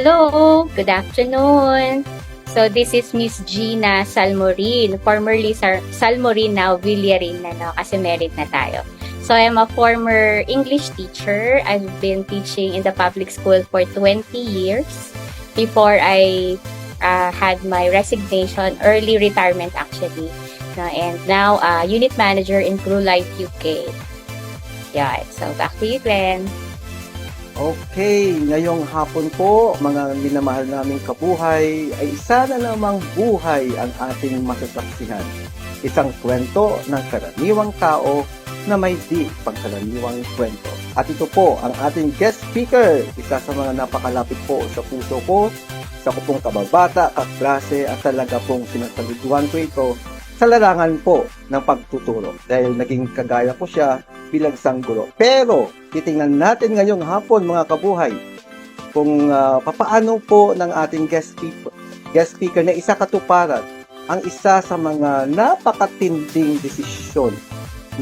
Hello, good afternoon. So this is Miss Gina Salmorin, formerly Salmorin, now Villarin na, no? Kasi married na tayo. So I'm a former English teacher. I've been teaching in the public school for 20 years before I had my resignation, early retirement actually. No? And now unit manager in Crew Life UK. Yeah, so back to you, Glenn. Okay, ngayong hapon po, mga minamahal naming kabuhay, ay isa na namang buhay ang ating masasaksihan. Isang kwento ng karaniwang tao na may di pangkaraniwang kwento. At ito po ang ating guest speaker, isa sa mga napakalapit po sa puso ko, sa kupong kababata, kaklase at talaga pong sinasaluduhan ko ito sa larangan po ng pagtuturo dahil naging kagaya ko siya bilang isang guro. Pero titingnan natin ngayong hapon mga kabuhay kung papaano po ng ating guest speaker na isa katuparan ang isa sa mga napakatinding desisyon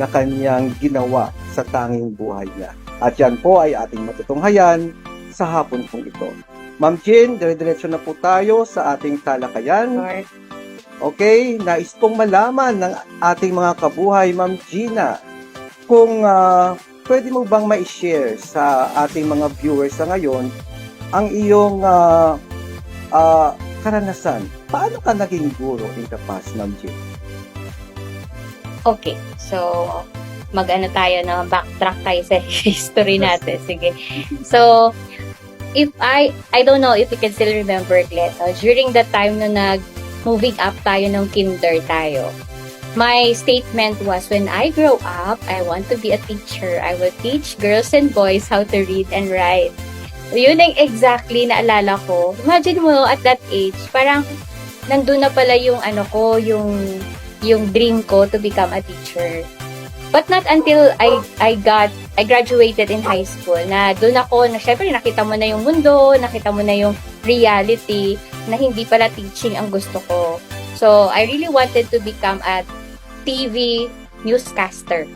na kanyang ginawa sa tanging buhay niya. At yan po ay ating matutunghayan sa hapon pong ito. Ma'am Jean, dire-diretso na po tayo sa ating talakayan. Sure. Okay, nais pong malaman ng ating mga kabuhay, Ma'am Gina, kung pwede mo bang ma-share sa ating mga viewers sa ngayon ang iyong karanasan. Paano ka naging guro in the past, Ma'am Gina? Okay, so mag-ano tayo, no? Backtrack tayo sa history natin. Sige. So, if I don't know if you can still remember, Glenn, during the time na moving up tayo ng kinder tayo, my statement was, when I grow up, I want to be a teacher. I will teach girls and boys how to read and write. Yun ang exactly naalala ko. Imagine mo, at that age, parang nandun na pala yung ano ko, yung dream ko to become a teacher. But not until I graduated in high school na doon ako, na syempre nakita mo na yung mundo, nakita mo na yung reality na hindi pala teaching ang gusto ko. So, I really wanted to become a TV newscaster.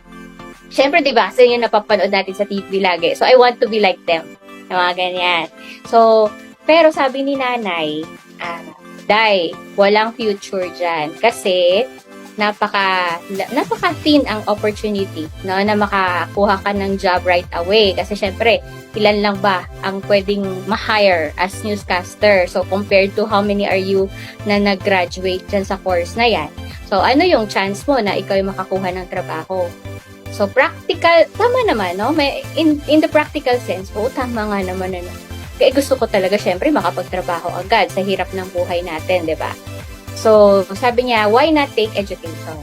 Syempre, di ba? So, yun napapanood natin sa TV lagi. So, I want to be like them. Na mga ganyan. So, pero sabi ni nanay, Day, walang future dyan. Kasi, napaka-thin ang opportunity, no, na makakuha ka ng job right away. Kasi syempre, ilan lang ba ang pwedeng ma-hire as newscaster? So, compared to how many are you na nag-graduate dyan sa course na yan? So, ano yung chance mo na ikaw yung makakuha ng trabaho? So, practical, tama naman, no? In the practical sense, tama nga naman, ano. Kaya gusto ko talaga, syempre, makapagtrabaho agad sa hirap ng buhay natin, di ba? So, sabi niya, why not take education?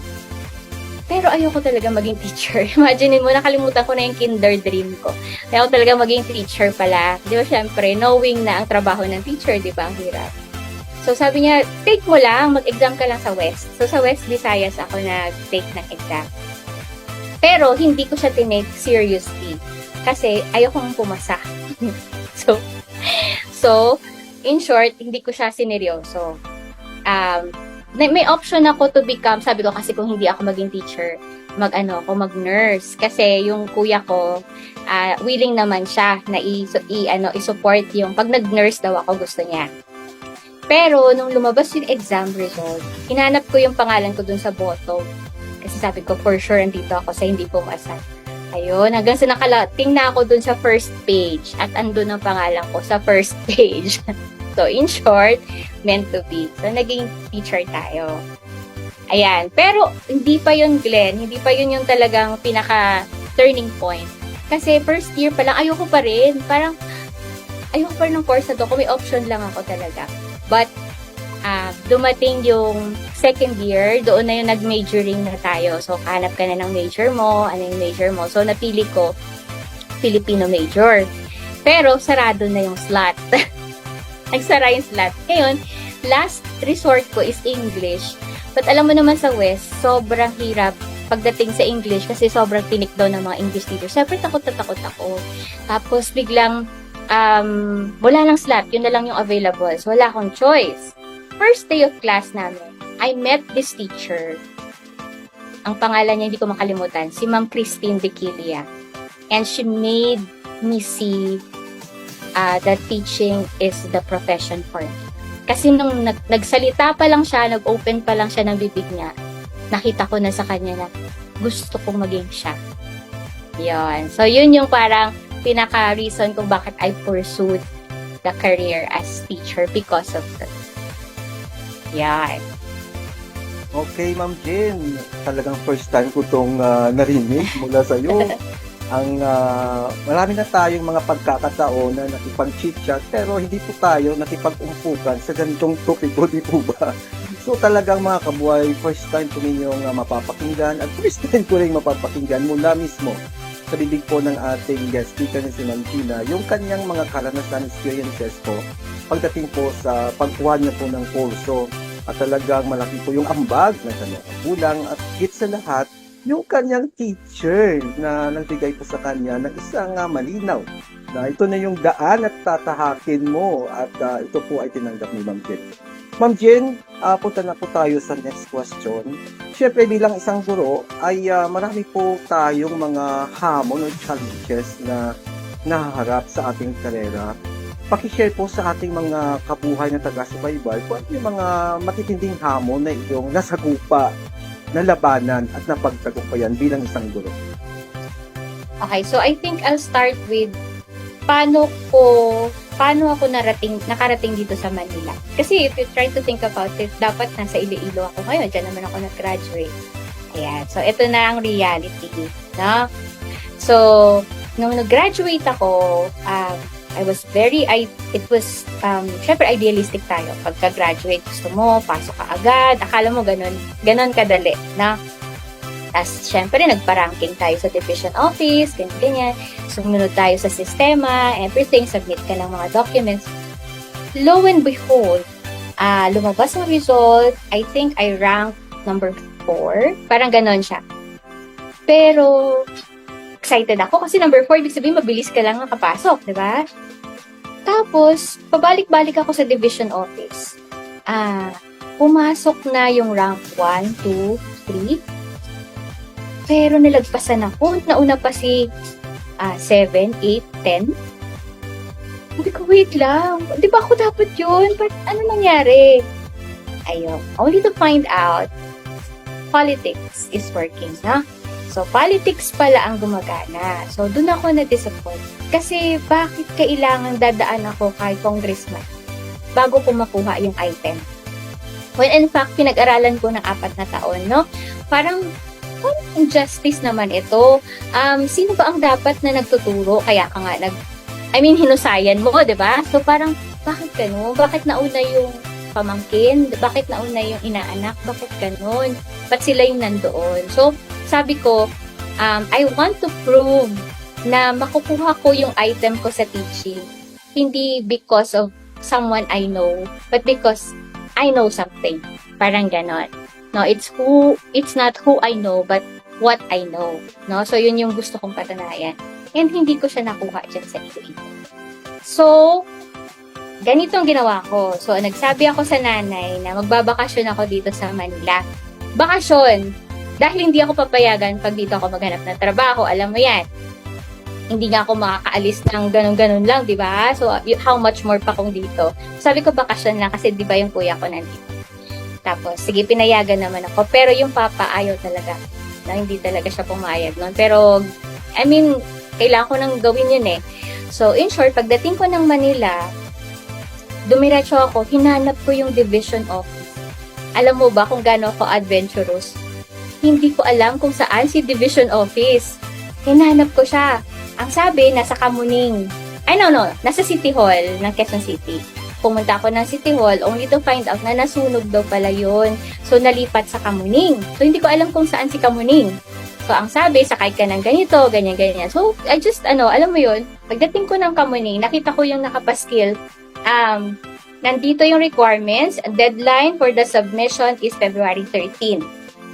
Pero ayoko talaga maging teacher. Imagine mo, nakalimutan ko na yung kinder dream ko. Ayoko talaga maging teacher pala. Di ba, syempre, knowing na ang trabaho ng teacher, di ba, ang hirap. So, sabi niya, take mo lang, mag-exam ka lang sa West. So, sa West Visayas ako nag-take ng exam. Pero, hindi ko siya tinake seriously. Kasi, ayokong pumasa. So, in short, hindi ko siya sineryoso. May option ako to become, sabi ko kasi kung hindi ako maging teacher, mag-nurse. Kasi yung kuya ko, willing naman siya na i-support yung, pag nag-nurse daw ako, gusto niya. Pero, nung lumabas yung exam result, hinanap ko yung pangalan ko dun sa bottom. Kasi sabi ko, for sure, andito ako sa hindi pumasa. Ayun, hanggang sa nakalating na ako dun sa first page at andun ang pangalan ko sa first page. So, in short, meant to be. So, naging teacher tayo. Ayan. Pero, hindi pa yun, Glenn. Hindi pa yun yung talagang pinaka-turning point. Kasi, first year pa lang, ayoko pa rin. Parang, ayoko pa rin ng course na to. Kung may option lang ako talaga. But, dumating yung second year, doon na yung nag-majoring na tayo. So, hanap ka na ng major mo. Ano yung major mo? So, napili ko Filipino major. Pero, sarado na yung slot. Nagsara yung slot. Ngayon, last resort ko is English. But alam mo naman sa West, sobrang hirap pagdating sa English kasi sobrang tinik daw ng mga English teachers. Siyempre, takot ako. Tapos, biglang, wala lang slot. Yun na lang yung available. So, wala akong choice. First day of class namin, I met this teacher. Ang pangalan niya, hindi ko makalimutan, si Ma'am Christine Dequilia. And she made me see that teaching is the profession for me. Kasi nung nagsalita pa lang siya, nag-open pa lang siya ng bibig niya, nakita ko na sa kanya na gusto kong maging siya. Yun. So, yun yung parang pinaka-reason kung bakit I pursued the career as teacher because of that. Yan. Okay, Ma'am Jen. Talagang first time ko itong narinig mula sa iyo. Marami na tayong mga pagkakataon na nakipag-chit-chat pero hindi po tayo nakipag-umpukan sa ganitong topiko, di po ba? So talagang mga kabuhay, first time ko ninyong mapapakinggan at first time ko rin mapapakinggan mula mismo sa bibig po ng ating guest speaker na si Ma'am Gina, yung kanyang mga karanasan, experiences po pagdating po sa pagkuha niya po ng kurso at talagang malaki po yung ambag ng kanyang magulang at higit sa lahat yung kanyang teacher na nagbigay po sa kanya ng isang malinaw na ito na yung daan at tatahakin mo at ito po ay tinanggap ni Ma'am Jen. Ma'am Jen, punta na po tayo sa next question. Siyempre bilang isang guro ay marami po tayong mga hamon o challenges na nahaharap sa ating karera. Pakishare po sa ating mga kabuhay na taga-subaybay kung ano yung mga matitinding hamon na iyong nasagupa, nalabanan at napagtagumpayan bilang isang guro. Okay, so I think I'll start with paano ako nakarating dito sa Manila. Kasi if you try to think about it, dapat nasa Iloilo ako ngayon. Diyan naman ako nag-graduate. Ayan. So, ito na ang reality. No? So, nung nag-graduate ako, syempre idealistic tayo. Pagka-graduate, gusto mo, pasok ka agad. Akala mo ganun kadali. Na? As syempre, nagpa-ranking tayo sa division office, ganyan. Sumunod tayo sa sistema, everything, submit ka ng mga documents. Lo and behold, lumabas ang result. I think I ranked number 4. Parang ganon siya. Pero, excited ako kasi number 4, ibig sabihin, mabilis ka lang nakapasok, di ba? Tapos, pabalik-balik ako sa division office. Pumasok na yung rank 1, 2, 3. Pero nilagpasan ako. Nauna pa si 7, 8, 10. Sabi ko, wait lang. Di ba ako dapat yun? Ano nangyari? Ayun. Only to find out, politics is working, na? So, politics pala ang gumagana. So, dun ako na-disappoint. Kasi, bakit kailangan dadaan ako kay congressman bago ko makuha yung item? When in fact, pinag-aralan ko ng 4 na taon, no? Parang injustice naman ito. Sino ba ang dapat na nagtuturo? Kaya ka nga hinusayan mo, di ba? So parang, bakit ganun? Bakit nauna yung pamangkin? Bakit nauna yung inaanak? Bakit ganun? Ba't sila yung nandoon? So, sabi ko, I want to prove na makukuha ko yung item ko sa teaching. Hindi because of someone I know, but because I know something. Parang ganon. No, it's not who I know, but what I know. No, so yun yung gusto kong patunayan. And hindi ko siya nakuha dyan sa Iloilo. So, ganito ang ginawa ko. So, nagsabi ako sa nanay na magbabakasyon ako dito sa Manila. Bakasyon! Dahil hindi ako papayagan pag dito ako maghanap ng trabaho. Alam mo yan. Hindi nga ako makakaalis ng ganun-ganun lang, di ba? So, how much more pa kung dito? Sabi ko, bakasyon lang kasi di ba yung kuya ko nandito. Tapos, sige, pinayagan naman ako. Pero yung papa, ayaw talaga. Na hindi talaga siya pumayag nun. Pero, kailangan ko nang gawin yun eh. So, in short, pagdating ko ng Manila, dumiretso ako, hinanap ko yung division office. Alam mo ba kung gaano ako adventurous? Hindi ko alam kung saan si division office. Hinanap ko siya. Ang sabi, nasa Kamuning. Nasa City Hall ng Quezon City. Pumunta ako ng City Hall only to find out na nasunog daw pala yun. So, nalipat sa Kamuning. So, hindi ko alam kung saan si Kamuning. So, ang sabi, sakay ka ng ganito, ganyan-ganyan. So, I just, alam mo yun, pagdating ko ng Kamuning, nakita ko yung nakapaskil. Nandito yung requirements. Deadline for the submission is February 13.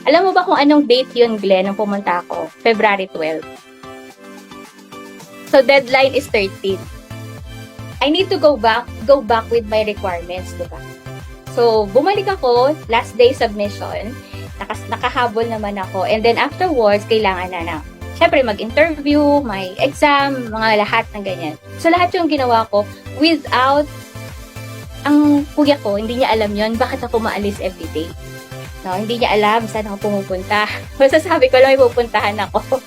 Alam mo ba kung anong date yun, Glenn, nung pumunta ako? February 12. So, deadline is 13. I need to go back with my requirements, diba? So, bumalik ako, last day submission, nakahabol naman ako, and then afterwards, kailangan na syempre mag-interview, may exam, mga lahat ng ganyan. So lahat yung ginawa ko without ang kuya ko, hindi niya alam yon bakit ako maalis everyday. No, hindi niya alam saan ako pumupunta. Basta sabi ko lang may pupuntahan ako.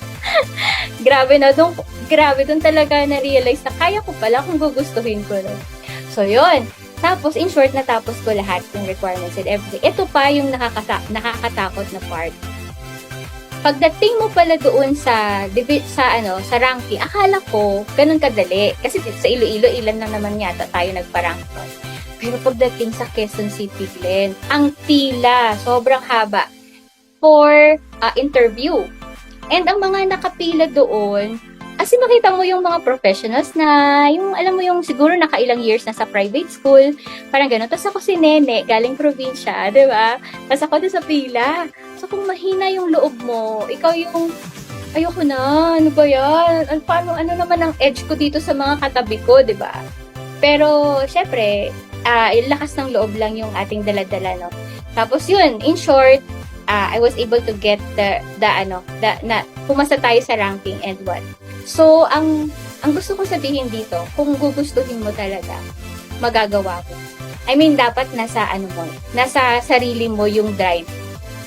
Grabe dun talaga na-realize na kaya ko pala kung gugustuhin ko. No? So yun. Tapos, in short, natapos ko lahat yung requirements and everything. Ito pa yung nakakatakot na part. Pagdating mo pala doon sa ranking, akala ko ganun kadali. Kasi sa Iloilo, ilan lang naman yata tayo nagpa-rank doon. Pero pagdating sa Quezon City, Glenn, ang pila, sobrang haba for interview. And ang mga nakapila doon, kasi makita mo yung mga professionals na, yung alam mo yung siguro nakailang years na sa private school, parang gano'n. Tapos ako si Nene, galing probinsya, di ba? Tapos ako doon sa pila. So kung mahina yung loob mo, ikaw yung, ayoko na, ano ba yan? Ano naman ang edge ko dito sa mga katabi ko, di ba? Pero, syempre, yung lakas ng loob lang yung ating dala-dala, no? Tapos yun, in short, I was able to get pumasa tayo sa ranking and what. So, ang gusto ko sabihin dito, kung gugustuhin mo talaga, magagawa mo. I mean, dapat nasa sarili mo yung drive.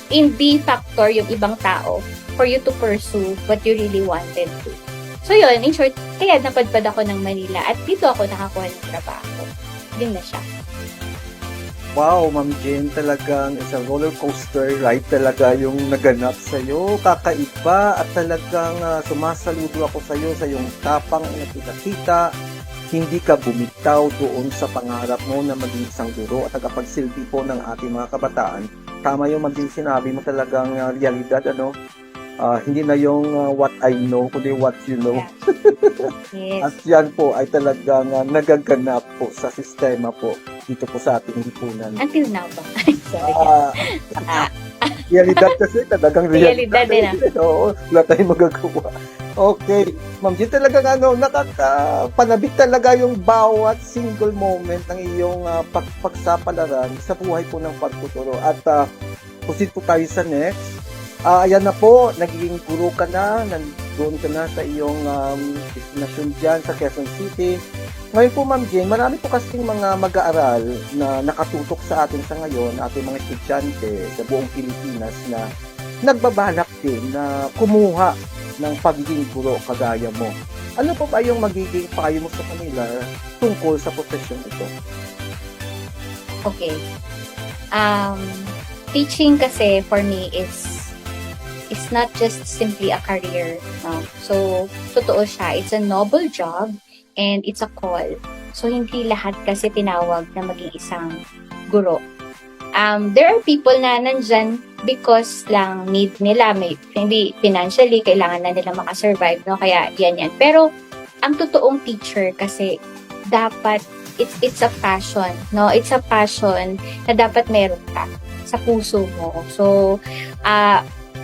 Hindi factor yung ibang tao for you to pursue what you really wanted to. So yun, in short, kaya napadpad ako ng Manila at dito ako nakakuha ng trabaho. Yun na siya. Wow, Ma'am Jen, talagang isang roller coaster ride talaga yung naganap sa'yo. Kakaiba at talagang sumasaludo ako sa'yo sa iyong tapang na kita. Hindi ka bumitaw doon sa pangarap mo na maging isang guro at tagapagsilbi po ng ating mga kabataan. Tama yung Ma'am Jen, sinabi mo talagang realidad, hindi na yung what I know, kundi what you know. Yes. At yan po ay talagang nagaganap po sa sistema po dito po sa ating lipunan. Until now ba? Sorry. Realidad kasi, talagang Realidad din Oo, wala tayong magagawa. Okay. Ma'am Jen, talagang nakakapanabik talaga yung bawat single moment ng iyong pagsapalaran sa buhay po ng pagtuturo. At proceed po tayo sa next. Ayan na po, nagiging guro ka na, nandoon ka na sa iyong destinasyon dyan sa Quezon City. Ngayon po, Ma'am Jen, marami po kasing mga mag-aaral na nakatutok sa atin sa ngayon, ating mga estudyante sa buong Pilipinas na nagbabalak din na kumuha ng pagiging guro kagaya mo. Ano po ba yung magiging payo mo sa kanila tungkol sa profesyon ito? Okay. Teaching kasi for me is not just simply a career. No? So, totoo siya. It's a noble job and it's a call. So, hindi lahat kasi tinawag na maging isang guro. There are people na nandyan because lang need nila. Hindi financially, kailangan na nila makasurvive. No? Kaya yan. Pero, ang totoong teacher kasi dapat, it's a passion. No? It's a passion na dapat meron ka sa puso mo. So,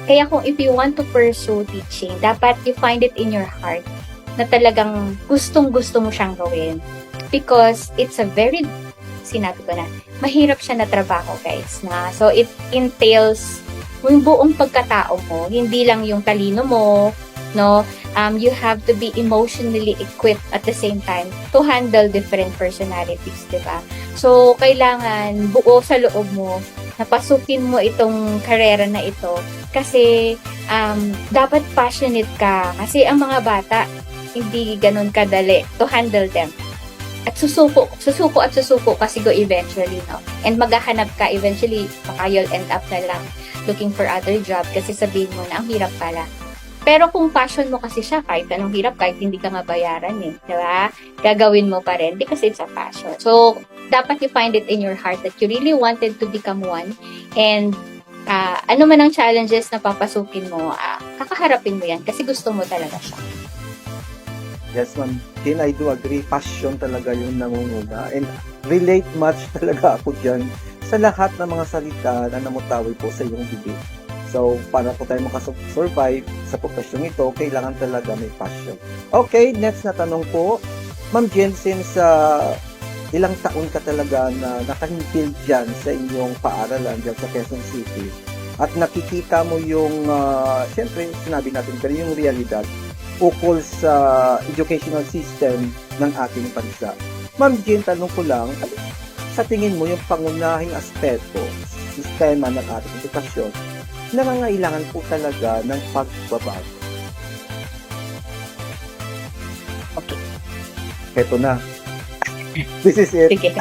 kaya kung if you want to pursue teaching, dapat you find it in your heart na talagang gustong-gusto mo siyang gawin. Because it's a very, sinabi ko na, mahirap siya na trabaho, guys. So, it entails yung buong pagkatao mo, hindi lang yung talino mo, no? You have to be emotionally equipped at the same time to handle different personalities, di ba? So, kailangan buo sa loob mo, napasukin mo itong karera na ito kasi dapat passionate ka kasi ang mga bata hindi ganun kadali to handle them. At susuko kasi go eventually, no? And maghahanap ka eventually, baka you'll end up na lang looking for other job kasi sabihin mo na ang hirap pala. Pero kung passion mo kasi siya, kahit anong hirap, kahit hindi ka nga bayaran di ba? Gagawin mo pa rin because it's a passion. So, dapat you find it in your heart that you really wanted to become one and ano man ang challenges na papasukin mo, kakaharapin mo yan kasi gusto mo talaga siya. Yes, Ma'am Jen, I do agree. Passion talaga yung nangunguna. And relate much talaga ako dyan sa lahat ng mga salita na namutawi po sa iyong bibig. So, para po tayo makasurvive sa profesyon ito, kailangan talaga may passion. Okay, next na tanong po. Ma'am Jen, since ilang taon ka talaga na nakahimpil dyan sa inyong paaralan dyan sa Quezon City, at nakikita mo yung, siyempre, sinabi natin pero yung realidad ukol sa educational system ng ating bansa. Ma'am Jean, tanong ko lang, ano sa tingin mo yung pangunahing aspeto, sistema ng ating edukasyon, nangangailangan po talaga ng pagbabago? Okay. Ito na. This is it. Sige.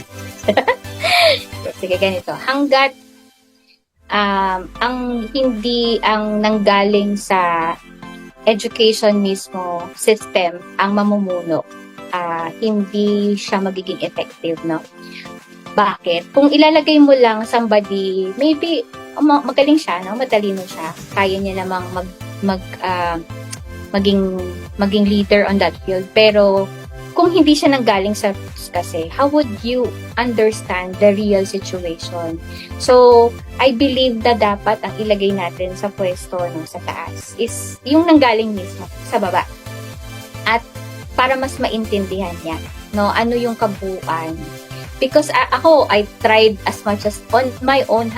Sige, ganito. Hanggat ang hindi ang nanggaling sa education mismo system ang mamumuno, hindi siya magiging effective, no? Bakit? Kung ilalagay mo lang somebody, maybe magaling siya, no? Matalino siya, kaya niya namang maging leader on that field. Pero kung hindi siya nanggaling sa kasi, how would you understand the real situation? So, I believe na dapat ang ilagay natin sa pwesto no, sa taas is yung nanggaling mismo sa baba. At para mas maintindihan niya, no, ano yung kabuuan. Because ako, I tried as much as on my own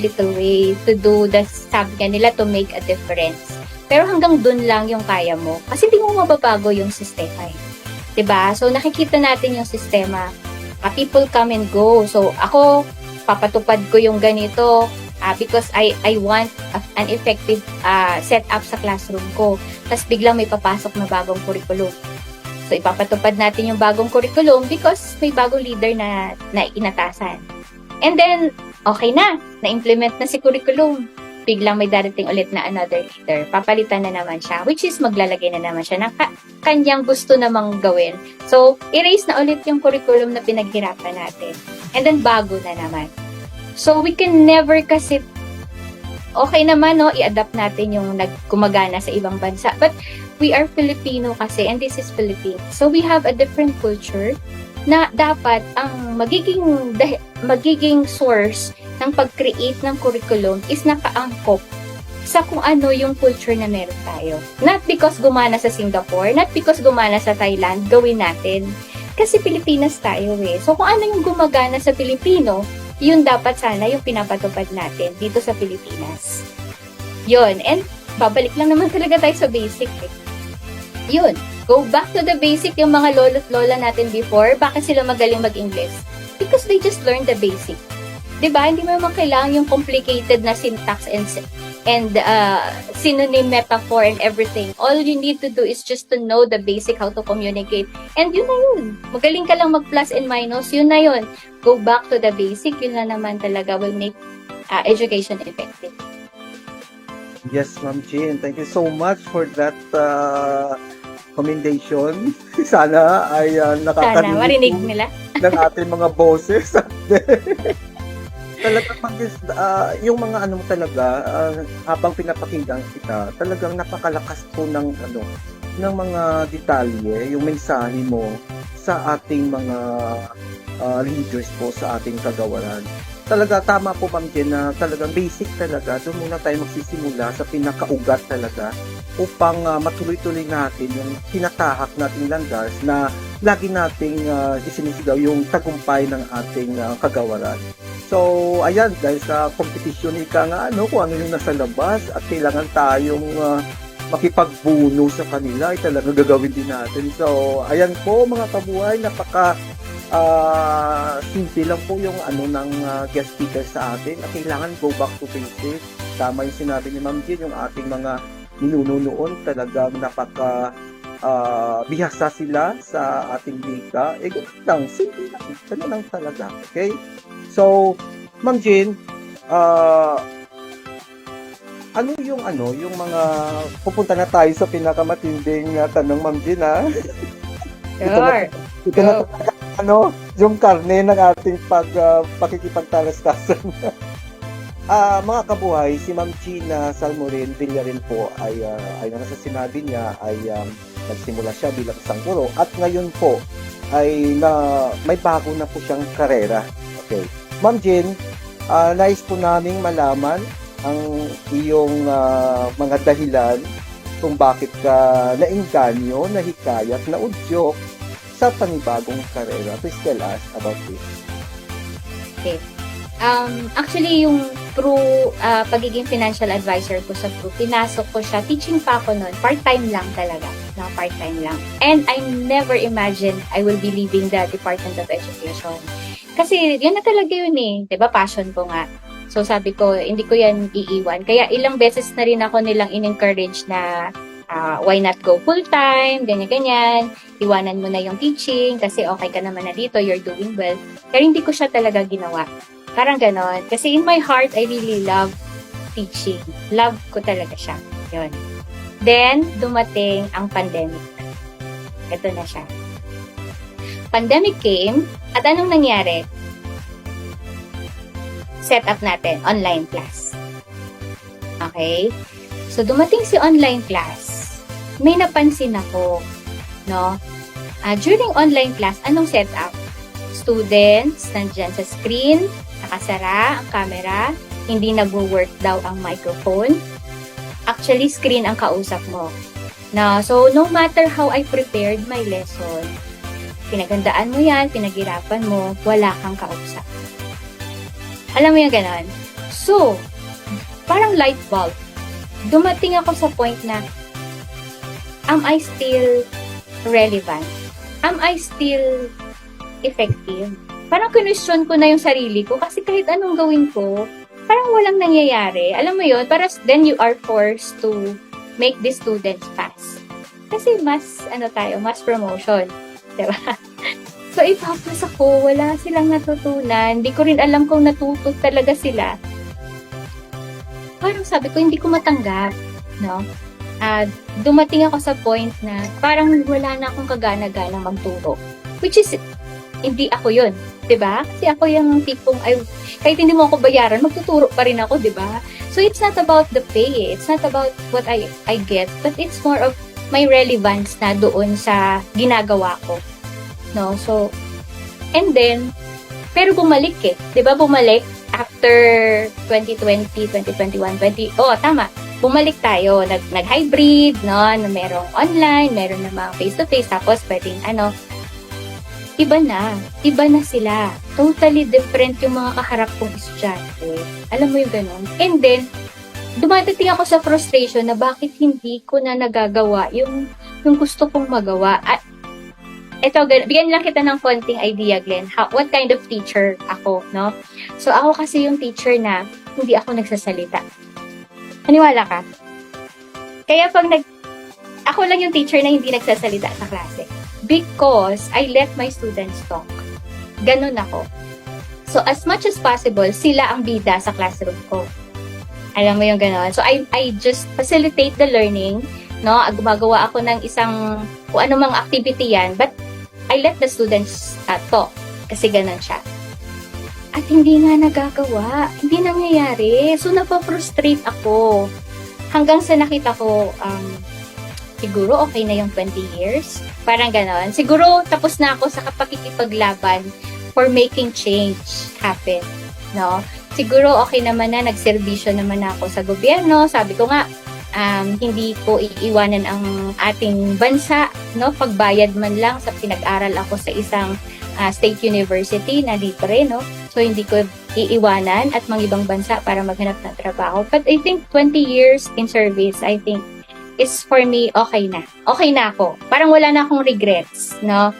little way to do the, sabi nga nila, to make a difference. Pero hanggang dun lang yung kaya mo. Kasi hindi mo mababago yung sistema. Diba? So, nakikita natin yung sistema. People come and go. So, ako, papatupad ko yung ganito because I want an effective setup sa classroom ko. Tapos biglang may papasok na bagong curriculum. So, ipapatupad natin yung bagong curriculum because may bagong leader na inatasan. And then, okay na. Na-implement na si curriculum. Biglang may darating ulit na another leader. Papalitan na naman siya, which is maglalagay na naman siya ng kanyang gusto namang gawin. So, erase na ulit yung curriculum na pinaghirapan natin. And then, bago na naman. So, we can never kasi, okay naman, no, i-adapt natin yung nagkumagana sa ibang bansa. But, we are Filipino kasi, and this is Philippines. So, we have a different culture na dapat ang magiging source ng pag-create ng curriculum is nakaangkop sa kung ano yung culture na meron tayo. Not because gumana sa Singapore, not because gumana sa Thailand, gawin natin. Kasi Pilipinas tayo eh. So kung ano yung gumagana sa Pilipino, yun dapat sana yung pinapatupad natin dito sa Pilipinas. Yun. And babalik lang naman talaga tayo sa basic eh. Yun. Go back to the basic yung mga lolo't lola natin before. Bakit sila magaling mag-English? Because they just learned the basic. Diba? Hindi mo naman kailangan yung complicated na syntax and synonym, metaphor, and everything. All you need to do is just to know the basic how to communicate. And yun na yun. Magaling ka lang mag-plus and minus, yun na yun. Go back to the basic, yun na naman talaga will make education effective. Yes, Ma'am Jean. Thank you so much for that commendation. Sana ay nakakarinig Sana marinig nila ng ating mga boses. Talagang yung mga ano talaga habang pinapakinggan kita, talagang napakalakas po ng mga detalye, yung mensahe mo sa ating mga leaders po sa ating kagawaran. Talaga tama po Ma'am Jen na talagang basic talaga. Doon muna tayo magsisimula sa pinakaugat talaga upang matuloy-tuloy natin yung tinatahak nating landas na lagi nating isinisigaw yung tagumpay ng ating kagawaran. So, ayan, dahil sa competition ika nga, kung ano yung nasa labas at kailangan tayong makipagbuno sa kanila, ay talaga gagawin din natin. So, ayan po mga kabuhay, simple lang po yung ng guest speaker sa atin na kailangan go back to basics. Tama yung sinabi ni Ma'am Jean, yung ating mga ninuno noon, talagang bihasa sila sa ating wika. Ganun lang, simple lang. Ganun lang talaga. Okay? So, Ma'am Jean, ano yung mga, pupunta na tayo sa pinakamatinding tanong, Ma'am Jean, ha? Sure. Ito na yung karne ng ating pakikipagtalastasan. Mga kabuhay, si Ma'am Gina Salmorin Villarin po ay ayon sa sinabi niya ay nagsimula siya bilang isang guro at ngayon po ay may bago na po siyang karera. Okay. Ma'am Jean, nais po naming malaman ang iyong mga dahilan kung bakit ka nainganyo, nahikayat, naudyok sa panibagong karera. Please tell us about this. Okay. Actually, yung through pagiging financial advisor ko sa Pru, pinasok ko siya. Teaching pa ako noon. Part-time lang talaga. No, part-time lang. And I never imagined I will be leaving the Department of Education. Kasi yun na talaga yun eh. 'Di ba? Passion ko nga. So sabi ko, hindi ko yan iiwan. Kaya ilang beses na rin ako nilang in-encourage na why not go full-time, ganyan-ganyan. Iwanan mo na yung teaching kasi okay ka naman na dito, you're doing well. Pero hindi ko siya talaga ginawa. Parang ganon. Kasi in my heart, I really love teaching. Love ko talaga siya. Yun. Then, dumating ang pandemic. Ito na siya. Pandemic came, at anong nangyari? Set up natin, online class. Okay? So, dumating si online class. May napansin ako, no? During online class, anong setup? Students, nandyan sa screen, nakasara ang camera, hindi nag-work daw ang microphone. Actually, screen ang kausap mo. So, no matter how I prepared my lesson, pinagandaan mo yan, pinaghirapan mo, wala kang kausap. Alam mo yung ganon? So, parang light bulb. Dumating ako sa point na, am I still relevant? Am I still effective? Parang kinwestiyon ko na yung sarili ko kasi kahit anong gawin ko, parang walang nangyayari. Alam mo yun, para then you are forced to make the students pass. Kasi mas promotion. Diba? So, ipapas ako, wala silang natutunan. Hindi ko rin alam kung natuto talaga sila. Parang sabi ko, hindi ko matanggap. No? Dumating ako sa point na parang wala na akong kagana-gana magturo. Which is, hindi ako yun. Diba? Kasi ako yung tipong, kahit hindi mo ako bayaran, magtuturo pa rin ako, diba? So, it's not about the pay. It's not about what I get. But it's more of my relevance na doon sa ginagawa ko. No? So, and then, pero bumalik eh. Diba bumalik? After 2020, 2021, tama. Bumalik tayo. Nag-hybrid, no? Na merong online, meron na mga face-to-face, tapos pwedeng iba na sila. Totally different yung mga kaharap kong estudyante. Alam mo yung ganun? And then, dumadating ako sa frustration na bakit hindi ko na nagagawa yung gusto kong magawa. At ito, bigyan lang kita ng konting idea, Glenn. What kind of teacher ako, no? So, ako kasi yung teacher na hindi ako nagsasalita. Naniwala ka? Kaya ako lang yung teacher na hindi nagsasalita sa klase. Because I let my students talk. Ganun ako. So, as much as possible, sila ang bida sa classroom ko. Alam mo yung ganun. So, I just facilitate the learning, no? Gumagawa ako ng isang, kung anumang activity yan, but I let the students talk. Kasi ganun siya. At hindi nga nagagawa. Hindi nangyayari. So, napafrustrate ako. Hanggang sa nakita ko, siguro okay na yung 20 years. Parang ganon. Siguro tapos na ako sa pakikipaglaban for making change happen. No? Siguro okay naman na, nagserbisyo naman ako sa gobyerno. Sabi ko nga, hindi ko iiwanan ang ating bansa. No? Pagbayad man lang sa pinag-aral ako sa isang state university na libre. No? So hindi ko iiwanan at mga ibang bansa para maghanap ng trabaho. But I think 20 years in service, I think, is for me, okay na. Okay na ako. Parang wala na akong regrets, no?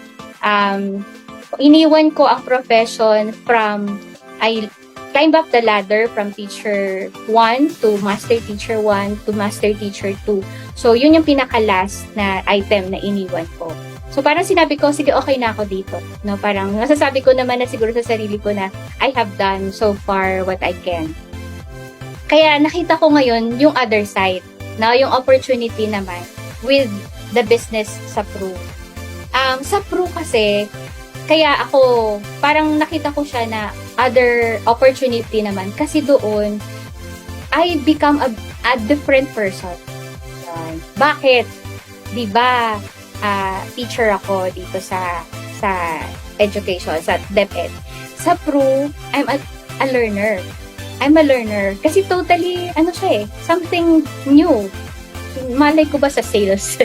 Iniwan ko ang profession I climbed up the ladder from teacher 1 to master teacher 1 to master teacher 2. So, yun yung pinaka-last na item na iniwan ko. So, parang sinabi ko, sige, okay na ako dito. No? Parang nasasabi ko naman na siguro sa sarili ko na I have done so far what I can. Kaya nakita ko ngayon yung other side. Now, yung opportunity naman with the business sa Pru. Sa Pru kasi, kaya ako, parang nakita ko siya na other opportunity naman. Kasi doon, I become a different person. Bakit? Diba, teacher ako dito sa education, sa DepEd. Sa Pru, I'm a learner. I'm a learner. Kasi totally, something new. Malay ko ba sa sales?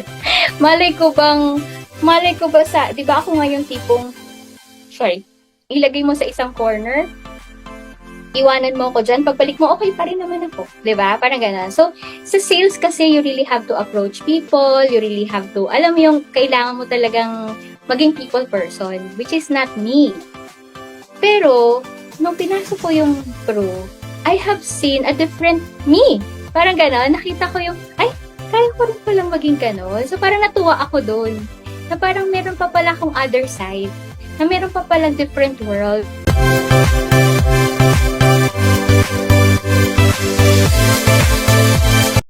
malay ko ba sa, di ba ako ngayon tipong, ilagay mo sa isang corner, iwanan mo ako dyan, pagbalik mo, okay pa rin naman ako. 'Di ba? Parang gano'n. So, sa sales kasi, you really have to approach people, you really have to, alam mo yung, kailangan mo talagang maging people person, which is not me. Pero, nung pinasok ko yung crew, I have seen a different me. Parang gano'n, nakita ko yung, ay, kaya ko rin palang maging gano'n. So, parang natuwa ako doon. Na parang meron pa pala akong other side. Na meron pa palang different world.